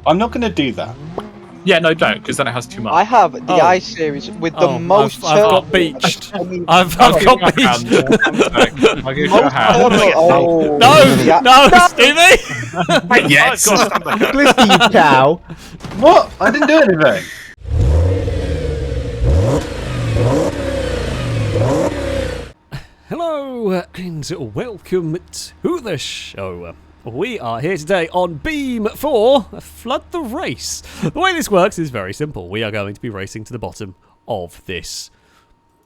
I'm not going to do that. Yeah, no, don't, because then it has too much. I have the I-Series with the most I've got beached. I've got beached. I'll give you a hand. Oh, No, Stevie! Yes! Glizzy, you cow. What? I didn't do anything. Hello, and welcome to the show. We are here today on Beam for Flood the Race. The way this works is very simple. We are going to be racing to the bottom of this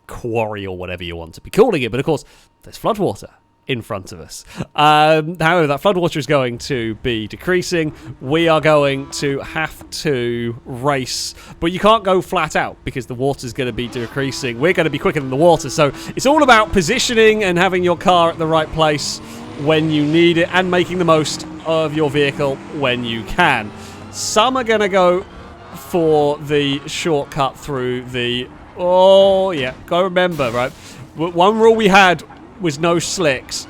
quarry or whatever you want to be calling it. But of course, there's floodwater in front of us. However, that floodwater is going to be decreasing. We are going to have to race, but you can't go flat out because the water's going to be decreasing. We're going to be quicker than the water, so it's all about positioning and having your car at the right place when you need it and making the most of your vehicle when you can. Some are going to go for the shortcut through the... Oh, yeah, gotta remember, right? One rule we had was no slicks,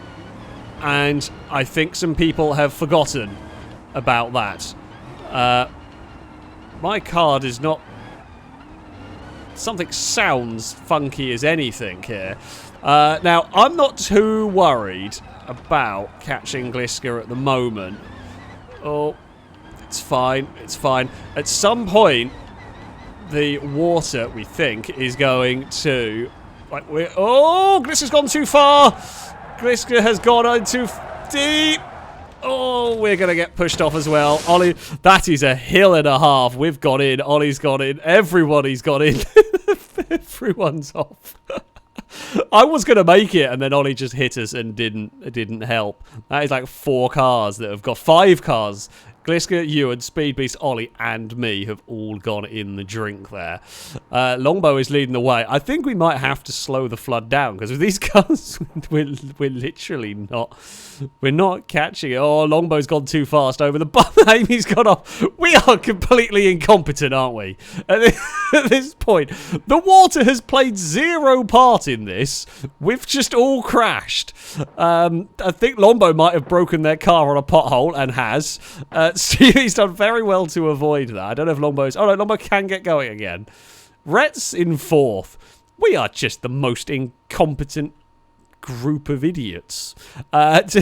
and I think some people have forgotten about that. My car does not... Something sounds funky as anything here. Now, I'm not too worried about catching Gliska at the moment. Oh, it's fine, it's fine. At some point, the water, we think, is going to... Oh, Gliska's gone too far! Gliska has gone on too deep! Oh, we're going to get pushed off as well. Ollie, that is a hill and a half. We've got in, Ollie's got in, everybody's got in. Everyone's off. I was going to make it, and then Ollie just hit us and didn't help. That is like 4 cars that have got 5 cars. Gliska, Ewan, Speed Beast, Ollie, and me have all gone in the drink there. Longbow is leading the way. I think we might have to slow the flood down, because with these cars, we're literally not... We're not catching it. Oh, Longbow's gone too fast over the bump. Amy's gone off. We are completely incompetent, aren't we? At this point, the water has played 0 part in this. We've just all crashed. I think Longbow might have broken their car on a pothole, and has. Stevie's done very well to avoid that. I don't know if Longbow's... Oh, no, Longbow can get going again. Rhett's in 4th. We are just the most incompetent group of idiots. It's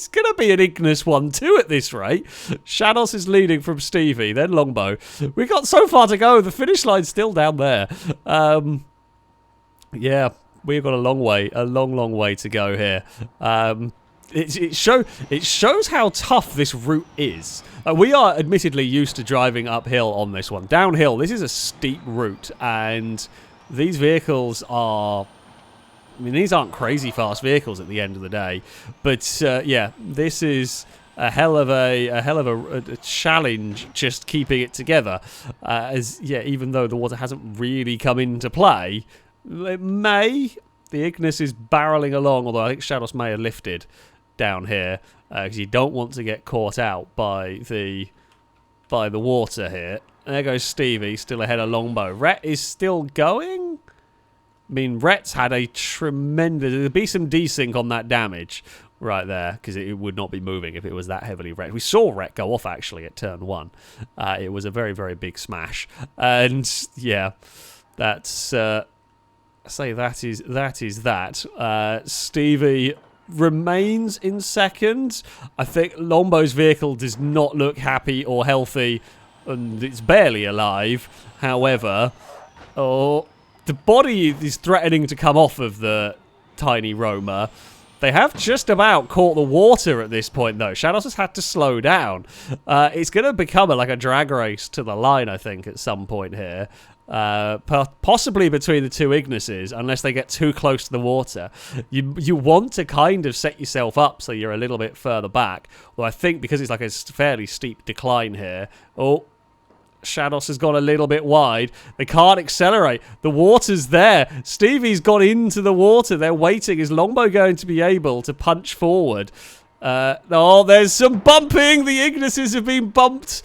going to be an Ignis 1-2 at this rate. Shadows is leading from Stevie, then Longbow. We've got so far to go. The finish line's still down there. Yeah, we've got a long way to go here. It shows how tough this route is. We are admittedly used to driving uphill on this one. Downhill, this is a steep route, and these vehicles are... I mean, these aren't crazy fast vehicles at the end of the day, but yeah, this is a hell of a challenge just keeping it together. Even though the water hasn't really come into play, it may. The Ignis is barreling along, although I think Shadows may have lifted down here because you don't want to get caught out by the water here. And there goes Stevie, still ahead of Longbow. Rhett is still going. I mean, Rhett's had a tremendous... There'd be some desync on that damage right there, because it would not be moving if it was that heavily wrecked. We saw Rhett go off, actually, at turn 1. It was a very, very big smash. And, yeah, that's... say that is that. Stevie remains in 2nd. I think Lombow's vehicle does not look happy or healthy, and it's barely alive. However... Oh... The body is threatening to come off of the tiny roamer. They have just about caught the water at this point, though. Shadows has had to slow down. It's going to become like a drag race to the line, I think, at some point here. Possibly between the 2 Ignises, unless they get too close to the water. You want to kind of set yourself up so you're a little bit further back. Well, I think because it's like a fairly steep decline here... Oh... Shadows has gone a little bit wide. They can't accelerate. The water's there. Stevie's got into the water. They're waiting. Is Longbow going to be able to punch forward? Oh, there's some bumping. The Ignises have been bumped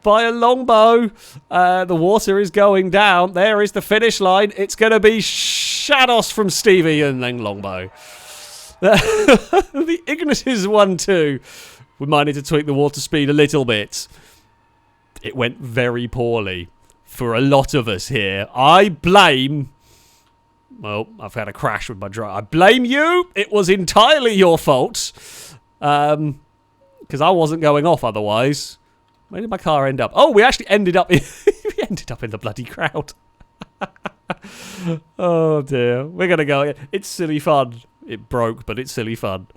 by a Longbow. The water is going down. There is the finish line. It's going to be Shadows from Stevie and then Longbow. The Ignises 1-2. We might need to tweak the water speed a little bit. it went very poorly for a lot of us here. I blame... Well, I've had a crash with my drive. I blame you. It was entirely your fault. Because I wasn't going off otherwise. Where did my car end up? Oh, we actually ended up in... we ended up in the bloody crowd. Oh, dear. We're going to go... It's silly fun. It broke, but it's silly fun.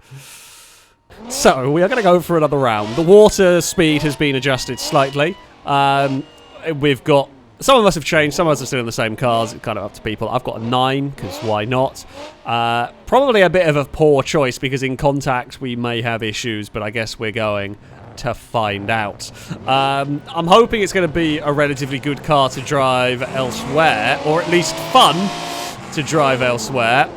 So, we are going to go for another round. The water speed has been adjusted slightly. We've got... Some of us have changed, some of us are still in the same cars. It's kind of up to people. I've got a 9, because why not? Probably a bit of a poor choice, because in contact we may have issues, but I guess we're going to find out. I'm hoping it's going to be a relatively good car to drive elsewhere, or at least fun to drive elsewhere.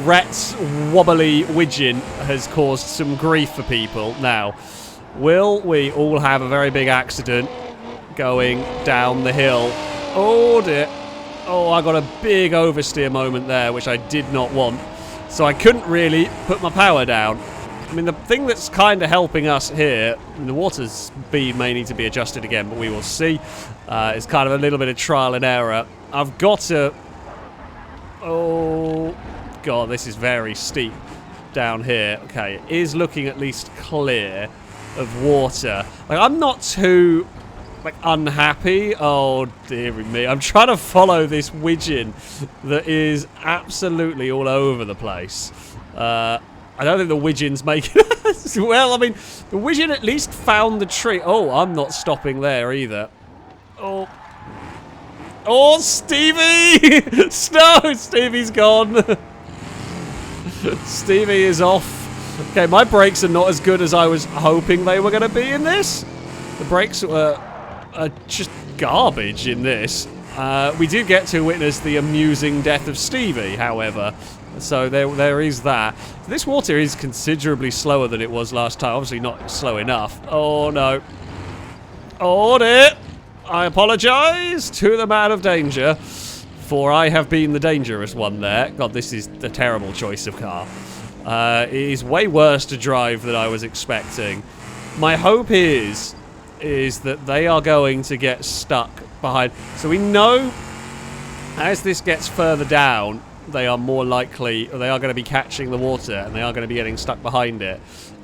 Rhett's wobbly widgeon has caused some grief for people. Now, will we all have a very big accident going down the hill? Oh dear. Oh, I got a big oversteer moment there, which I did not want. So I couldn't really put my power down. I mean, the thing that's kind of helping us here, the water speed may need to be adjusted again, but we will see. It's kind of a little bit of trial and error. I've got to... Oh, God, this is very steep down here. Okay, it is looking at least clear of water. Like, I'm not too... unhappy. Oh, dear me. I'm trying to follow this widgeon that is absolutely all over the place. I don't think the widgeon's making it. Well, I mean, the widgeon at least found the tree. Oh, I'm not stopping there either. Oh. Oh, Stevie! No, Stevie's gone. Stevie is off. Okay, my brakes are not as good as I was hoping they were going to be in this. The brakes are just garbage in this. We did get to witness the amusing death of Stevie, however. So there is that. This water is considerably slower than it was last time. Obviously not slow enough. Oh, no. Oh, dear. I apologise to the man of danger, for I have been the dangerous one there. God, this is a terrible choice of car. It is way worse to drive than I was expecting. My hope is that they are going to get stuck behind. So we know as this gets further down, they are more likely, or they are going to be catching the water, and they are going to be getting stuck behind it.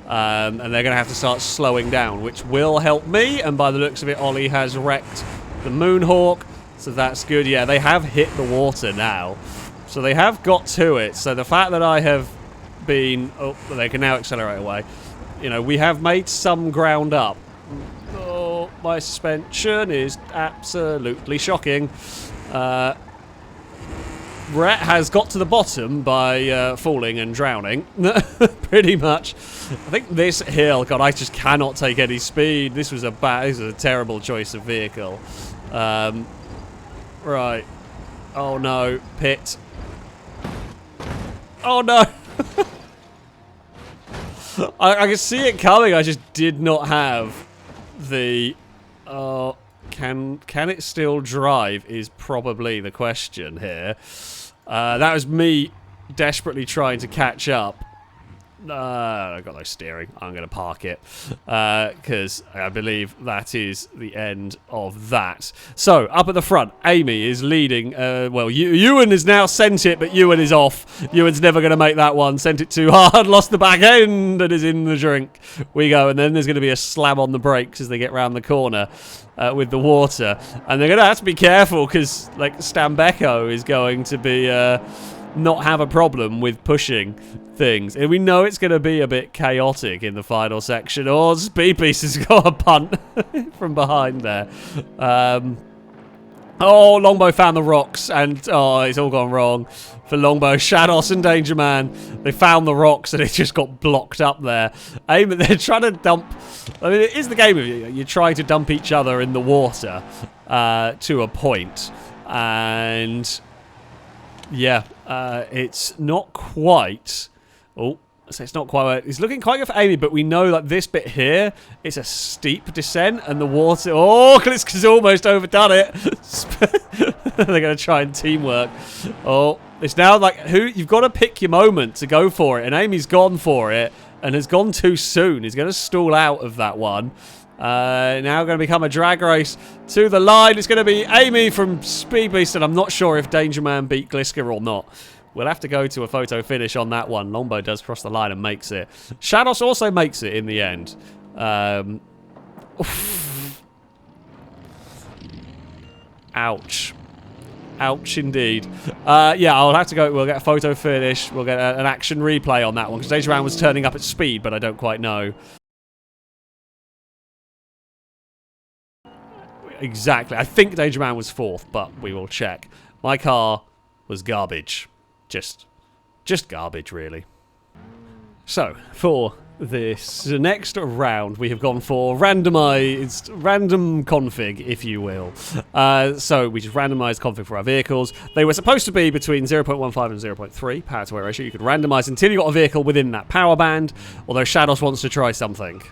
And they're going to have to start slowing down, which will help me. And by the looks of it, Ollie has wrecked the Moonhawk, so that's good. Yeah, they have hit the water now. So they have got to it. So the fact that I have been... Oh, they can now accelerate away. You know, we have made some ground up. Oh, my suspension is absolutely shocking. Rhett has got to the bottom by falling and drowning, pretty much. I think this hill, God, I just cannot take any speed. This was a terrible choice of vehicle. Right. Oh no, pit. Oh no. I can see it coming. I just did not have the. Can it still drive is probably the question here. That was me desperately trying to catch up. I've got no steering. I'm going to park it because I believe that is the end of that. So, up at the front, Amy is leading. Well, Ewan has now sent it, but Ewan is off. Ewan's never going to make that one. Sent it too hard, lost the back end, and is in the drink. We go, and then there's going to be a slam on the brakes as they get round the corner with the water. And they're going to have to be careful because, like, Stambecco is going to be... not have a problem with pushing things. And we know it's going to be a bit chaotic in the final section. Oh, Speed Beast has got a punt from behind there. Oh, Longbow found the rocks, and oh, it's all gone wrong for Longbow. Shadows and Danger Man, they found the rocks, and it just got blocked up there. They're trying to dump... I mean, it is the game of you. You're trying to dump each other in the water to a point. And... yeah, it's not quite... Oh, so it's not quite... It's looking quite good for Amy, but we know that this bit here, it's a steep descent, and the water... Oh, Kaliska's almost overdone it. They're going to try and teamwork. Oh, it's now like... You've got to pick your moment to go for it, and Amy's gone for it, and has gone too soon. He's going to stall out of that one. Now going to become a drag race to the line. It's going to be Amy from Speed Beast, and I'm not sure if Danger Man beat Gliska or not. We'll have to go to a photo finish on that one. Longbow does cross the line and makes it. Shadows also makes it in the end. Ouch. Ouch indeed. Yeah, I'll have to go. We'll get a photo finish. We'll get an action replay on that one because Danger Man was turning up at speed, but I don't quite know. Exactly. I think Danger Man was 4th, but we will check. My car was garbage. Just garbage, really. So, for this next round, we have gone for randomized, random config, if you will. So, we just randomized config for our vehicles. They were supposed to be between 0.15 and 0.3 power to weight ratio. You could randomize until you got a vehicle within that power band, although Shadows wants to try something.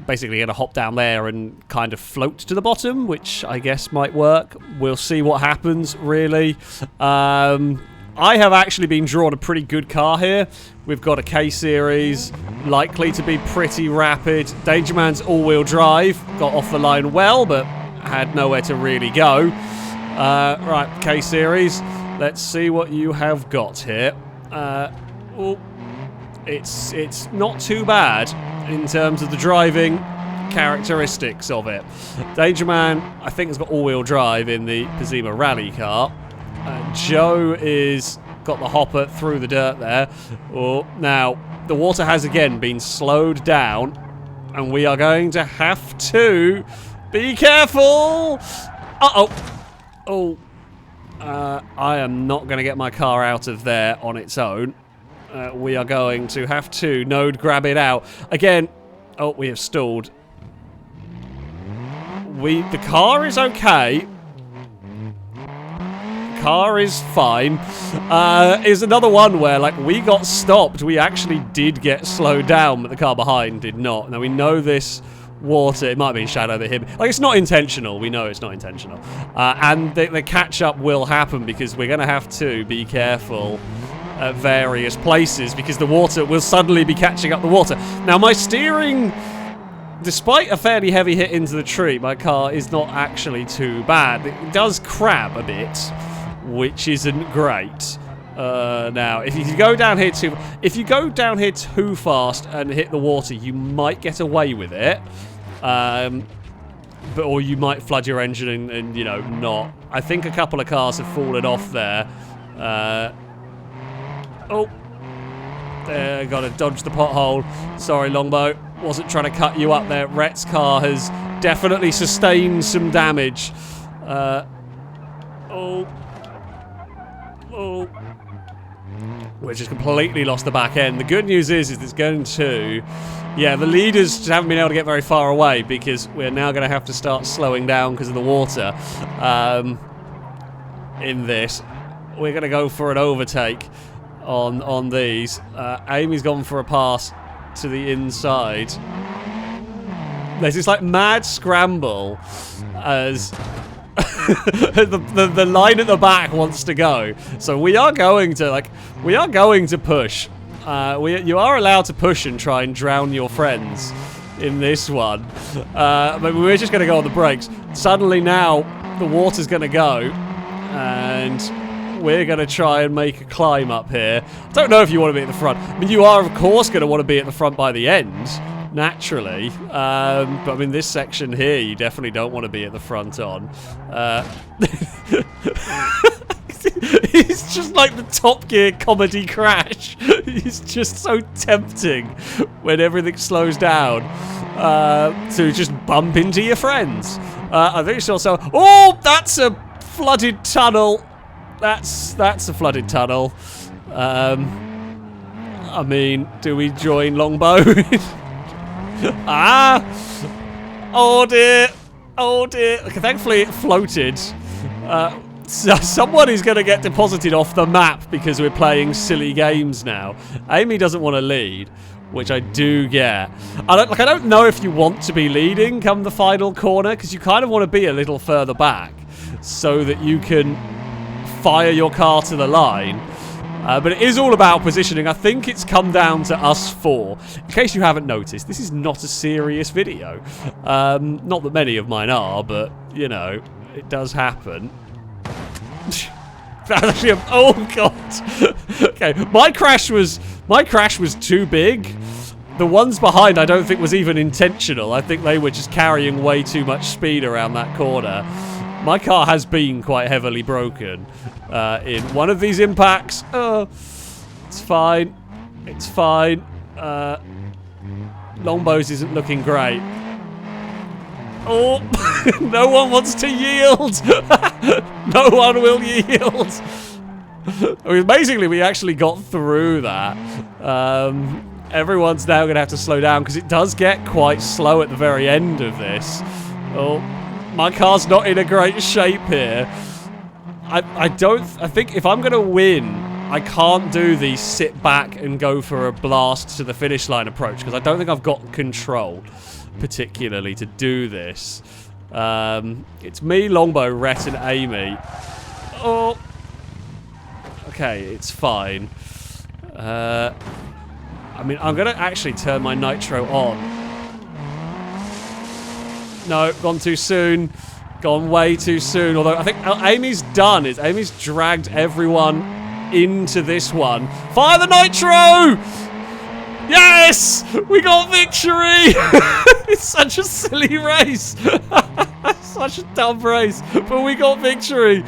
Basically going to hop down there and kind of float to the bottom, which I guess might work. We'll see what happens, really. I have actually been drawn a pretty good car here. We've got a K-Series, likely to be pretty rapid. Danger Man's all-wheel drive, got off the line well, but had nowhere to really go. Right, K-Series, let's see what you have got here. Oh, it's not too bad in terms of the driving characteristics of it. Danger Man, I think, has got all-wheel drive in the Pazima rally car. Joe is got the hopper through the dirt there. Oh, now, the water has again been slowed down, and we are going to have to be careful. Uh-oh. Oh. I am not going to get my car out of there on its own. We are going to have to node grab it out. Again, oh, we have stalled. The car is okay. Car is fine. Is another one where, like, we got stopped. We actually did get slowed down, but the car behind did not. Now, we know this water, it might have been Shadow that hit me. Like, it's not intentional. We know it's not intentional. And the catch-up will happen because we're going to have to be careful at various places because the water will suddenly be catching up the water. Now, my steering, despite a fairly heavy hit into the tree, my car is not actually too bad. It does crab a bit, which isn't great. Now, if you go down here too fast and hit the water, you might get away with it. Or you might flood your engine and you know, not. I think a couple of cars have fallen off there. Oh, there, gotta dodge the pothole. Sorry, Longbow. Wasn't trying to cut you up there. Rhett's car has definitely sustained some damage. Oh. We've just completely lost the back end. The good news is it's going to... Yeah, the leaders just haven't been able to get very far away because we're now going to have to start slowing down because of the water in this. We're going to go for an overtake on these. Amy's gone for a pass to the inside. There's this like mad scramble as the line at the back wants to go. So we are going to push. You are allowed to push and try and drown your friends in this one. But we're just going to go on the brakes. Suddenly now the water's going to go and we're going to try and make a climb up here. I don't know if you want to be at the front. I mean, you are, of course, going to want to be at the front by the end, naturally. But, I mean, this section here, you definitely don't want to be at the front on. It's just like the Top Gear comedy crash. It's just so tempting when everything slows down to just bump into your friends. I think it's also... Oh, that's a flooded tunnel. That's a flooded tunnel. I mean, do we join Longbow? Oh dear. Oh dear. Okay, thankfully it floated. So someone is going to get deposited off the map because we're playing silly games now. Amy doesn't want to lead, which I do get. I don't know if you want to be leading come the final corner because you kind of want to be a little further back so that you can fire your car to the line. But it is all about positioning. I think it's come down to us four. In case you haven't noticed, this is not a serious video. Not that many of mine are, but, you know, it does happen. That's actually oh, God. Okay, my crash was too big. The ones behind I don't think was even intentional. I think they were just carrying way too much speed around that corner. My car has been quite heavily broken in one of these impacts. It's fine. It's fine. Longbows isn't looking great. Oh, no one wants to yield. No one will yield. Basically, we actually got through that. Everyone's now going to have to slow down because it does get quite slow at the very end of this. Oh, my car's not in a great shape here. I think if I'm going to win, I can't do the sit back and go for a blast to the finish line approach because I don't think I've got control particularly to do this. It's me, Longbow, Rhett, and Amy. Oh. Okay, it's fine. I mean, I'm going to actually turn my nitro on. No, gone too soon. Gone way too soon. Although I think Amy's done is Amy's dragged everyone into this one. Fire the nitro! Yes! We got victory! It's such a silly race. Such a dumb race. But we got victory.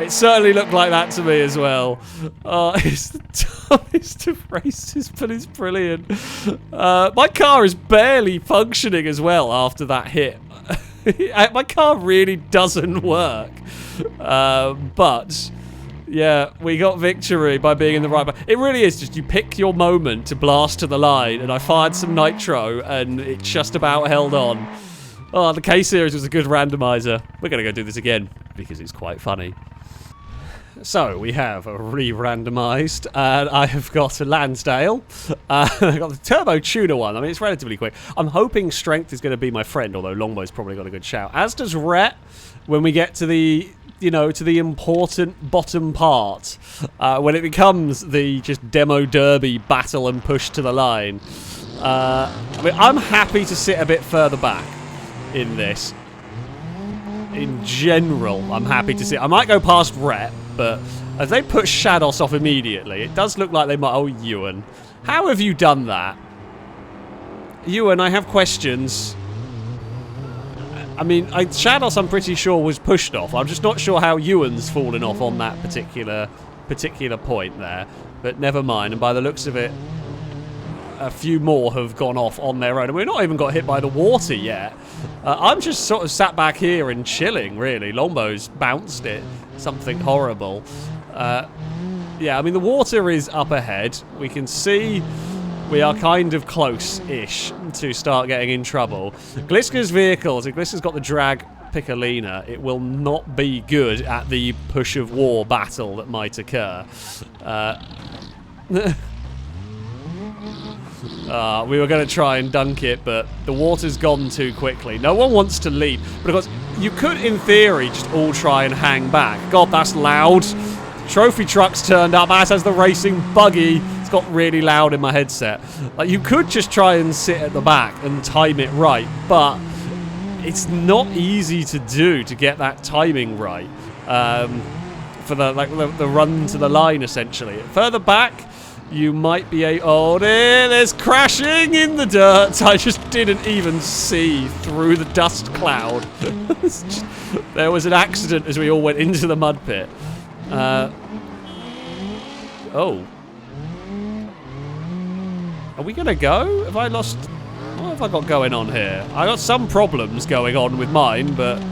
It certainly looked like that to me as well. It's the dumbest of races, but it's brilliant. My car is barely functioning as well after that hit. My car really doesn't work. But, yeah, we got victory by being in the right... It really is just you pick your moment to blast to the line, and I fired some nitro, and it just about held on. Oh, the K-Series was a good randomizer. We're going to go do this again, because it's quite funny. So, we have a re-randomized, and I have got a Lansdale. I've got the Turbo Tuner one. I mean, it's relatively quick. I'm hoping Strength is going to be my friend, although Longbow's probably got a good shout. As does Rhett, when we get to the, you know, to the important bottom part. When it becomes the just demo derby battle and push to the line. I mean, I'm happy to sit a bit further back in this. In general, I'm happy to see. I might go past Rhett, but as they put Shados off immediately, it does look like they might... Oh, Ewan. How have you done that? Ewan, I have questions. I mean, Shados, I'm pretty sure, was pushed off. I'm just not sure how Ewan's fallen off on that particular point there. But never mind, and by the looks of it, a few more have gone off on their own. And we've not even got hit by the water yet. I'm just sort of sat back here and chilling, really. Lombow's bounced it. Something horrible. Yeah, I mean, the water is up ahead. We can see we are kind of close-ish to start getting in trouble. Gliska's vehicles, if Gliska's got the drag Piccolina, it will not be good at the push of war battle that might occur. We were going to try and dunk it, but the water's gone too quickly. No one wants to lead, because you could, in theory, just all try and hang back. God, that's loud. Trophy truck's turned up, as has the racing buggy. It's got really loud in my headset. Like, you could just try and sit at the back and time it right, but it's not easy to do to get that timing right. For the run to the line, essentially. Further back, you might be a... Oh, there's crashing in the dirt. I just didn't even see through the dust cloud. There was an accident as we all went into the mud pit. Oh. Are we going to go? Have I lost... What have I got going on here? I got some problems going on with mine, but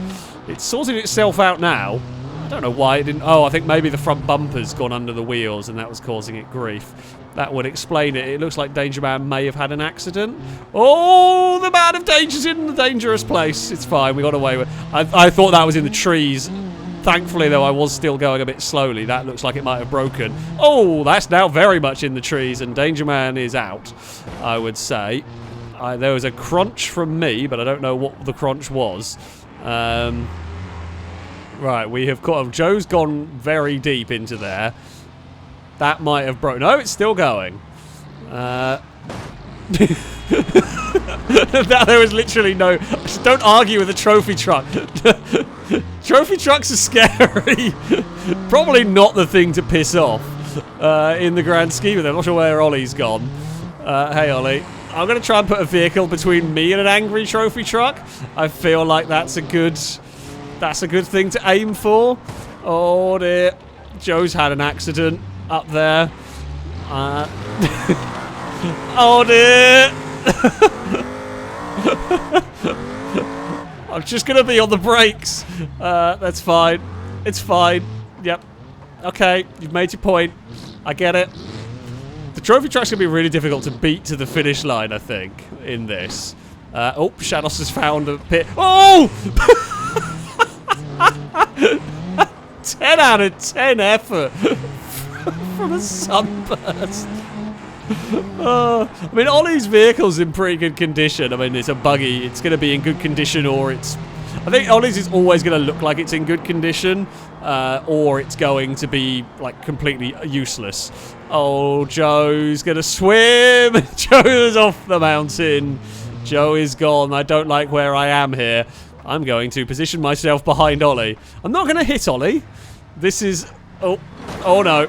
it's sorted itself out now. I don't know why it didn't... Oh, I think maybe the front bumper's gone under the wheels and that was causing it grief. That would explain it. It looks like Danger Man may have had an accident. Oh, the man of danger's in the dangerous place. It's fine. We got away with it. I thought that was in the trees. Thankfully, though, I was still going a bit slowly. That looks like it might have broken. Oh, that's now very much in the trees and Danger Man is out, I would say. There was a crunch from me, but I don't know what the crunch was. Right, we have got... Joe's gone very deep into there. That might have broken. No, it's still going. There was literally no... Don't argue with a trophy truck. Trophy trucks are scary. Probably not the thing to piss off in the grand scheme of it. I'm not sure where Ollie's gone. Hey, Ollie. I'm going to try and put a vehicle between me and an angry trophy truck. I feel like that's a good thing to aim for. Oh, dear. Joe's had an accident up there. Oh, dear. I'm just gonna be on the brakes. That's fine. It's fine. Yep. Okay, you've made your point. I get it. The trophy truck's gonna be really difficult to beat to the finish line, I think, in this. Oh, Shadows has found a pit. Oh! 10 out of 10 effort from a sunburst. I mean, Ollie's vehicle's in pretty good condition. I mean, it's a buggy. It's going to be in good condition, or it's... I think Ollie's is always going to look like it's in good condition, or it's going to be, like, completely useless. Oh, Joe's going to swim. Joe is off the mountain. Joe is gone. I don't like where I am here. I'm going to position myself behind Ollie. I'm not going to hit Ollie. This is... Oh no.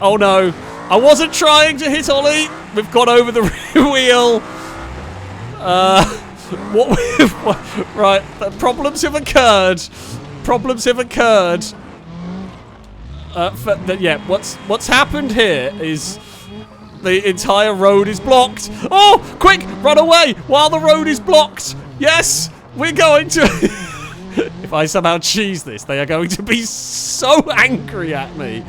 Oh, no. I wasn't trying to hit Ollie. We've gone over the rear wheel. Right, problems have occurred. Problems have occurred. Yeah, what's happened here is the entire road is blocked. Oh, quick, run away while the road is blocked. Yes, we're going to... If I somehow cheese this, they are going to be so angry at me.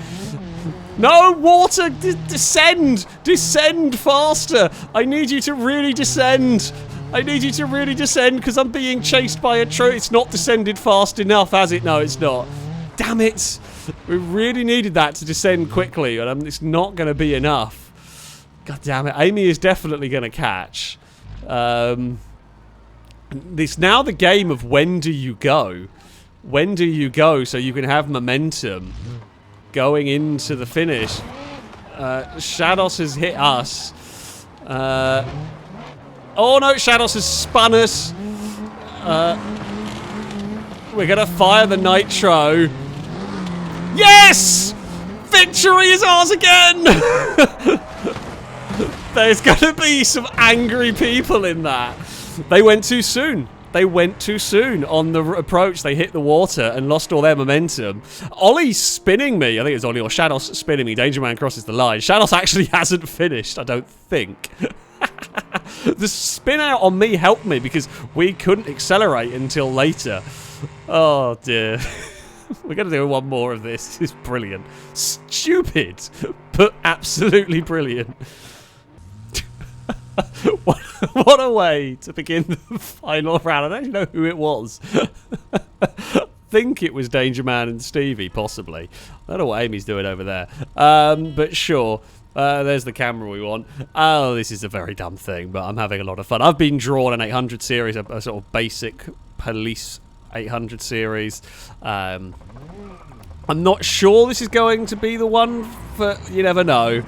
No, water! Descend! Descend faster! I need you to really descend! I need you to really descend because I'm being chased by a truck. It's not descended fast enough, has it? No, it's not. Damn it! We really needed that to descend quickly, and it's not going to be enough. God damn it. Amy is definitely going to catch. It's now the game of when do you go? When do you go so you can have momentum? Going into the finish. Shadows has hit us. Oh no, Shadows has spun us. We're gonna fire the nitro. Yes! Victory is ours again! There's gonna be some angry people in that. They went too soon. They went too soon on the approach. They hit the water and lost all their momentum. Ollie's spinning me. I think it's Ollie or Shadows spinning me. Danger Man crosses the line. Shadows actually hasn't finished, I don't think. The spin out on me helped me because we couldn't accelerate until later. Oh, dear. We're going to do one more of this. This is brilliant. Stupid, but absolutely brilliant. What a way to begin the final round. I don't even know who it was. I think it was Danger Man and Stevie, possibly. I don't know what Amy's doing over there. But sure. There's the camera we want. Oh, this is a very dumb thing, but I'm having a lot of fun. I've been drawn an 800 series, a sort of basic police 800 series. I'm not sure this is going to be the one, but you never know.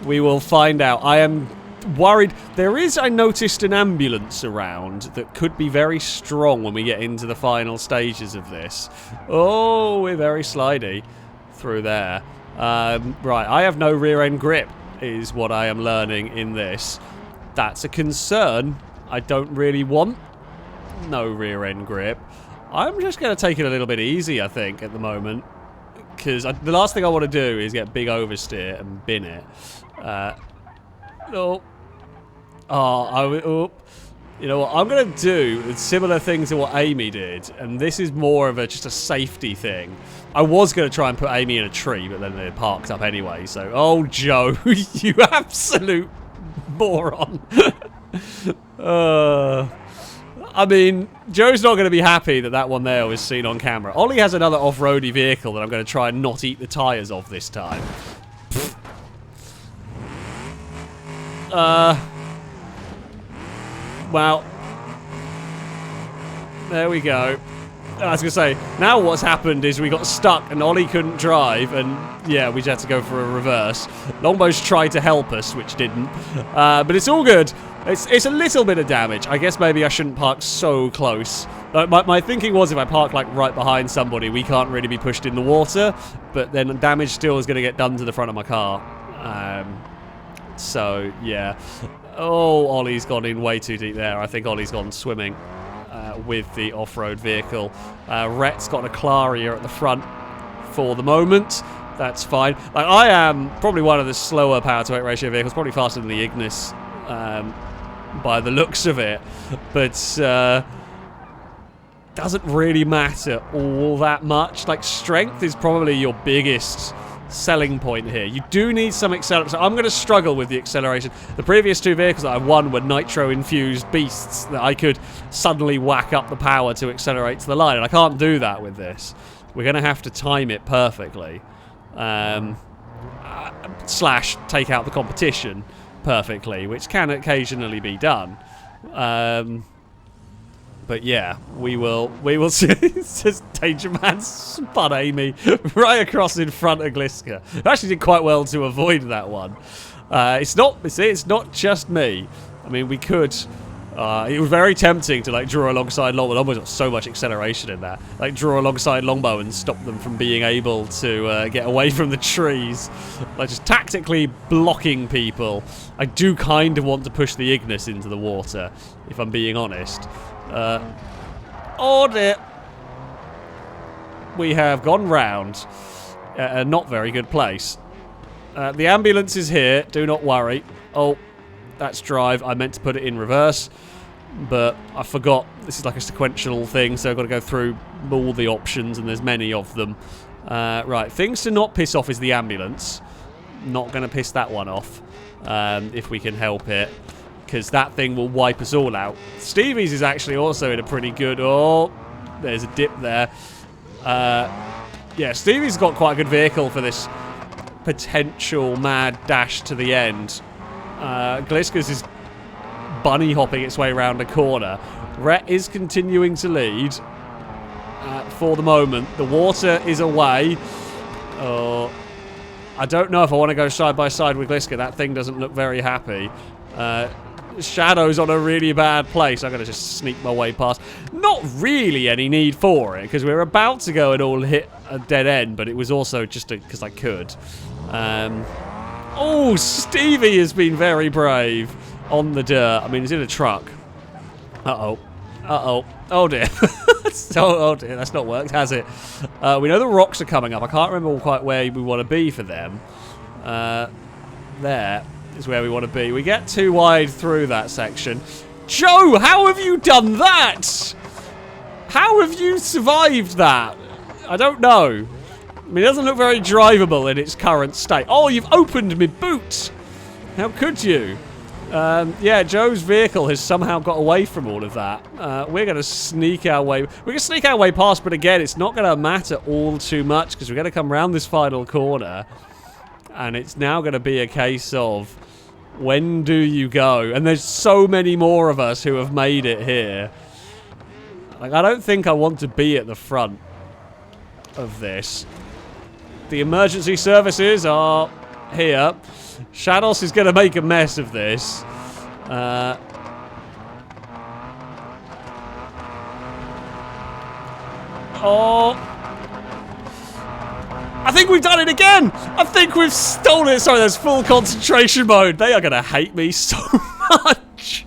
We will find out. I am worried. There is, I noticed, an ambulance around that could be very strong when we get into the final stages of this. Oh, we're very slidey through there. Right, I have no rear end grip, is what I am learning in this. That's a concern. I don't really want no rear end grip. I'm just going to take it a little bit easy, I think, at the moment. Because the last thing I want to do is get big oversteer and bin it. Oh. Oh, you know what? I'm going to do similar things to what Amy did. And this is more of just a safety thing. I was going to try and put Amy in a tree, but then they parked up anyway. So, oh, Joe, you absolute moron. I mean, Joe's not going to be happy that that one there was seen on camera. Ollie has another off-roady vehicle that I'm going to try and not eat the tyres of this time. Well, there we go. I was going to say, now what's happened is we got stuck and Ollie couldn't drive, and yeah, we just had to go for a reverse. Longbows tried to help us, which didn't. But it's all good. It's a little bit of damage. I guess maybe I shouldn't park so close. My thinking was if I park like right behind somebody, we can't really be pushed in the water, but then damage still is going to get done to the front of my car. So, yeah. Oh, Ollie's gone in way too deep there. I think Ollie's gone swimming with the off-road vehicle. Rhett's got a Claria at the front for the moment. That's fine. Like, I am probably one of the slower power-to-weight ratio vehicles, probably faster than the Ignis by the looks of it. But doesn't really matter all that much. Like, strength is probably your biggest selling point here. You do need some acceleration. So I'm going to struggle with the acceleration. The previous two vehicles that I won were nitro-infused beasts that I could suddenly whack up the power to accelerate to the line, and I can't do that with this. We're going to have to time it perfectly. Slash take out the competition perfectly, which can occasionally be done. But yeah, we will see. It's just Danger Man spun Amy right across in front of Gliska. I actually did quite well to avoid that one. It's not just me. I mean, we could. It was very tempting to like draw alongside Longbow. Longbows got so much acceleration in that. Like draw alongside Longbow and stop them from being able to get away from the trees. Like just tactically blocking people. I do kind of want to push the Ignis into the water, if I'm being honest. Oh dear. We have gone round a not very good place. The ambulance is here. Do not worry. Oh, that's drive. I meant to put it in reverse, but I forgot. This is like a sequential thing, so I've got to go through all the options, and there's many of them. Right, things to not piss off is the ambulance. Not going to piss that one off if we can help it, because that thing will wipe us all out. Stevie's is actually also in a pretty good... Oh, there's a dip there. Yeah, Stevie's got quite a good vehicle for this potential mad dash to the end. Gliska's is bunny hopping its way around a corner. Rhett is continuing to lead for the moment. The water is away. Oh, I don't know if I want to go side by side with Gliska. That thing doesn't look very happy. Shadow's on a really bad place. I'm going to just sneak my way past. Not really any need for it, because we were about to go and all hit a dead end, but it was also just because I could. Oh, Stevie has been very brave on the dirt. I mean, he's in a truck. Uh-oh. Uh-oh. Oh, dear. Oh, dear. That's not worked, has it? We know the rocks are coming up. I can't remember quite where we want to be for them. There is where we want to be. We get too wide through that section. Joe, how have you done that? How have you survived that? I don't know. I mean, it doesn't look very drivable in its current state. Oh, you've opened me boot. How could you? Yeah, Joe's vehicle has somehow got away from all of that. We're going to sneak our way... We're going to sneak our way past, but again, it's not going to matter all too much, because we're going to come around this final corner, and it's now going to be a case of, when do you go? And there's so many more of us who have made it here. Like, I don't think I want to be at the front of this. The emergency services are here. Shadows is going to make a mess of this. Oh. I think we've done it again. I think we've stolen it. Sorry, there's full concentration mode. They are going to hate me so much.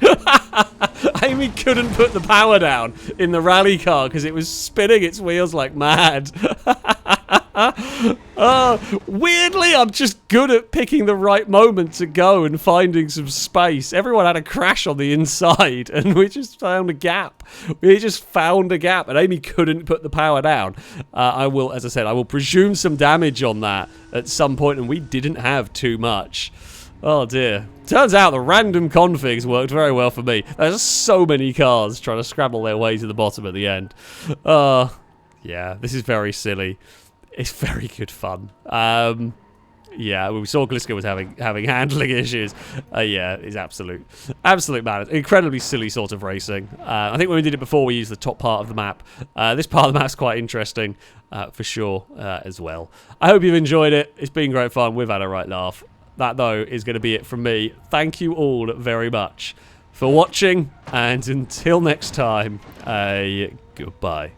Amy couldn't put the power down in the rally car because it was spinning its wheels like mad. Weirdly, I'm just good at picking the right moment to go and finding some space. Everyone had a crash on the inside, and we just found a gap. We just found a gap, and Amy couldn't put the power down. I will, as I said, I will presume some damage on that at some point, and we didn't have too much. Oh dear. Turns out the random configs worked very well for me. There's so many cars trying to scrabble their way to the bottom at the end. Yeah, this is very silly. It's very good fun. Yeah, we saw Gliska was having handling issues. Yeah, it's absolute madness. Incredibly silly sort of racing. I think when we did it before, we used the top part of the map. This part of the map's quite interesting, for sure, as well. I hope you've enjoyed it. It's been great fun. We've had a right laugh. That, though, is going to be it from me. Thank you all very much for watching, and until next time, goodbye.